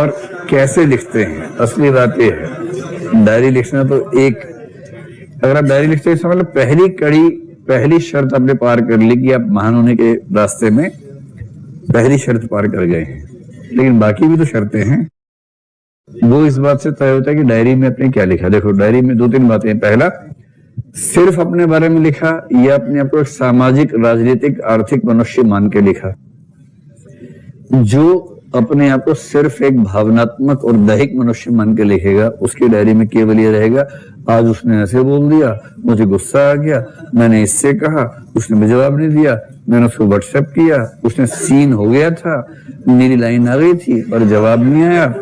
और कैसे लिखते हैं। असली बात यह है, डायरी लिखना तो एक, अगर आप डायरी लिखते हैं इसका मतलब पहली शर्त आपने पार कर ली कि आप महान होने के रास्ते में पहली शर्त पार कर गए हैं। लेकिन बाकी भी तो शर्तें हैं। वो इस बात से तय होता है कि डायरी में आपने क्या लिखा। देखो, डायरी में 2-3 बातें हैं। पहला, सिर्फ अपने बारे में लिखा या अपने आप को एक सामाजिक, राजनीतिक, आर्थिक मनुष्य मान के लिखा। जो अपने आप को सिर्फ एक भावनात्मक और दैहिक मनुष्य मान के लिखेगा, उसकी डायरी में केवल ये रहेगा, आज उसने ऐसे बोल दिया, मुझे गुस्सा आ गया, मैंने इससे कहा, उसने मुझे जवाब नहीं दिया, मैंने उसको व्हाट्सएप किया, उसने सीन हो गया था, मेरी लाइन आ गई थी पर जवाब नहीं आया,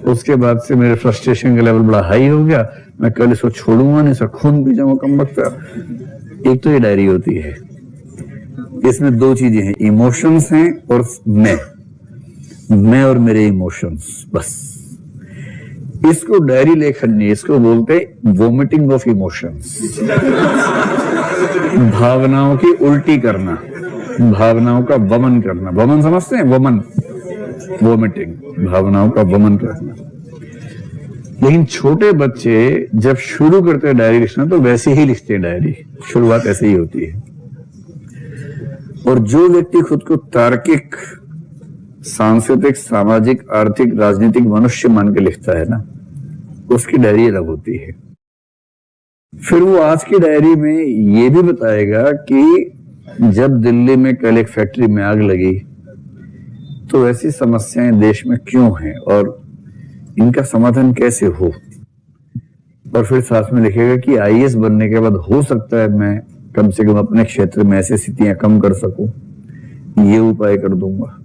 उसके बाद से मेरे फ्रस्ट्रेशन का लेवल बड़ा हाई हो गया, मैं कल इसको छोड़ूंगा नहीं, इसका खून पी जाऊंगा कम वक्त। एक तो ये डायरी होती है, इसमें 2 चीजें हैं, इमोशंस हैं और मैं और मेरे इमोशंस, बस। इसको डायरी लेखन नहीं, इसको बोलते वोमिटिंग ऑफ इमोशंस। भावनाओं की उल्टी करना, भावनाओं का वमन करना। वमन समझते हैं? वमन, वोमिटिंग, भावनाओं का वमन करना। लेकिन छोटे बच्चे जब शुरू करते हैं डायरी लिखना तो वैसे ही लिखते हैं डायरी, शुरुआत ऐसे ही होती है। और जो व्यक्ति खुद को तार्किक, सांस्कृतिक, सामाजिक, आर्थिक, राजनीतिक मनुष्य मान के लिखता है ना, उसकी डायरी अलग होती है। फिर वो आज की डायरी में ये भी बताएगा कि जब दिल्ली में कल एक फैक्ट्री में आग लगी तो ऐसी समस्याएं देश में क्यों हैं और इनका समाधान कैसे हो। और फिर साथ में लिखेगा कि आईएएस बनने के बाद हो सकता है मैं कम से कम अपने क्षेत्र में ऐसी स्थितियां कम कर सकूं, ये उपाय कर दूंगा।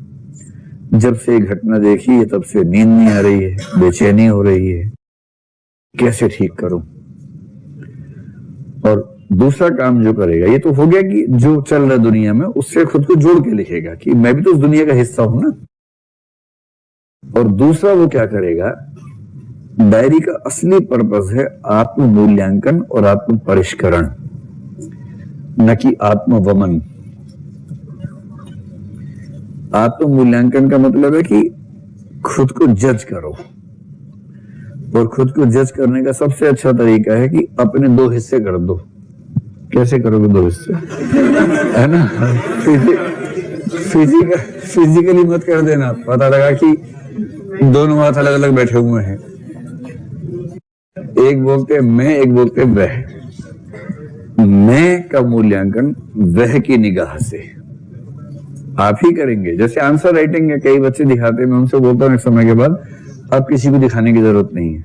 जब से ये घटना देखी है तब से नींद नहीं आ रही है, बेचैनी हो रही है, कैसे ठीक करूं। और दूसरा काम जो करेगा, ये तो हो गया कि जो चल रहा है दुनिया में उससे खुद को जोड़ के लिखेगा कि मैं भी तो उस दुनिया का हिस्सा हूं ना। और दूसरा वो क्या करेगा, डायरी का असली पर्पस है आत्म मूल्यांकन और आत्म परिष्करण, न कि आत्मवमन। आत्म मूल्यांकन का मतलब है कि खुद को जज करो, और खुद को जज करने का सबसे अच्छा तरीका है कि अपने 2 हिस्से कर दो। कैसे करोगे 2 हिस्से, है ना? फिजिकली मत कर देना, पता लगा कि दोनों हाथ अलग अलग बैठे हुए हैं, एक बोलते हैं मैं, एक बोलते हैं वह। मैं का मूल्यांकन वह की निगाह से आप ही करेंगे। जैसे आंसर राइटिंग है, कई बच्चे दिखाते हैं, मैं उनसे बोलता हूं एक समय के बाद, अब किसी को दिखाने की जरूरत नहीं है,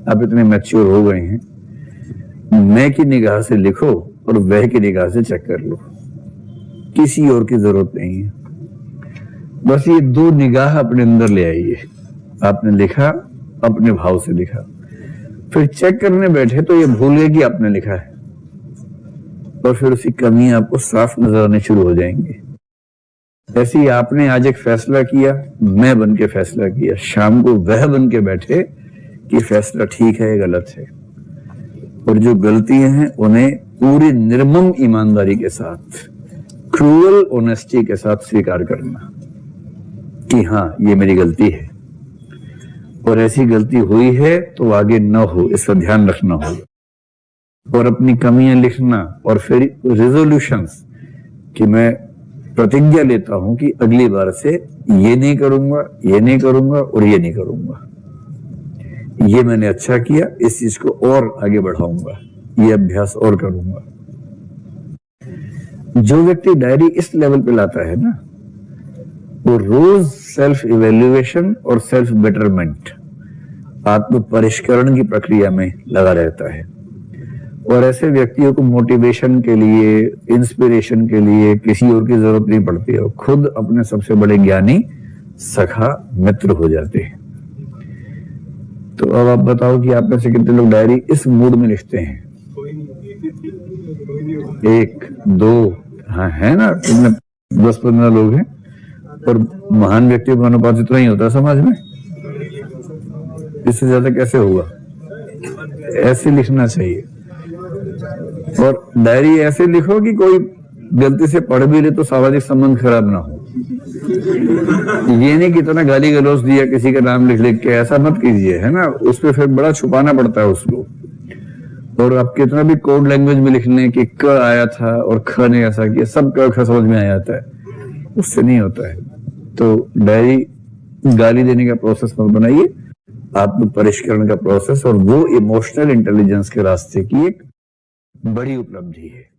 आप इतने मैच्योर हो गए हैं, मैं की निगाह से लिखो और वह की निगाह से चेक कर लो, किसी और की जरूरत नहीं है। बस ये 2 निगाह अपने अंदर ले आइए। आपने लिखा, अपने भाव से लिखा, फिर चेक करने बैठे तो ये भूल गए कि आपने लिखा है, और फिर उसकी कमियां आपको साफ नजर आने शुरू हो जाएंगी। ऐसे ही आपने आज एक फैसला किया, मैं बन के फैसला किया, शाम को वह बन के बैठे कि फैसला ठीक है या गलत है। और जो गलतियां हैं उन्हें पूरी निर्मम ईमानदारी के साथ, क्रूअल ऑनेस्टी के साथ स्वीकार करना कि हाँ ये मेरी गलती है, और ऐसी गलती हुई है तो आगे न हो, इसका ध्यान रखना होगा। और अपनी कमियां लिखना, और फिर रिजोल्यूशंस कि मैं प्रतिज्ञा लेता हूं कि अगली बार से ये नहीं करूंगा, ये नहीं करूंगा और ये नहीं करूंगा, ये मैंने अच्छा किया, इस चीज को और आगे बढ़ाऊंगा, ये अभ्यास और करूंगा। जो व्यक्ति डायरी इस लेवल पे लाता है ना, वो रोज सेल्फ इवेल्युएशन और सेल्फ बेटरमेंट, आत्म परिष्करण की प्रक्रिया में लगा रहता है। और ऐसे व्यक्तियों को मोटिवेशन के लिए, इंस्पिरेशन के लिए किसी और की जरूरत नहीं पड़ती है, खुद अपने सबसे बड़े ज्ञानी, सखा, मित्र हो जाते हैं। तो अब आप बताओ कि आप में से कितने लोग डायरी इस मूड में लिखते हैं? 1, 2, हाँ है ना, 10-15 लोग हैं। और महान व्यक्तियों का अनुपात इतना ही होता है समाज में, इससे ज्यादा कैसे होगा? ऐसे लिखना चाहिए। और डायरी ऐसे लिखो कि कोई गलती से पढ़ भी ले तो सामाजिक संबंध खराब ना हो। ये नहीं कि इतना गाली गलौज दिया किसी का नाम लिख लिख के, ऐसा मत कीजिए, है ना, उस पर फिर बड़ा छुपाना पड़ता है उसको। और आप कितना भी कोड लैंग्वेज में लिख लें कि क आया था और ख ने ऐसा किया, सब क समझ में आ जाता है, उससे नहीं होता है। तो डायरी गाली देने का प्रोसेस मत बनाइए, आत्म परिष्करण का प्रोसेस, और वो इमोशनल इंटेलिजेंस के रास्ते की एक बड़ी उपलब्धि है।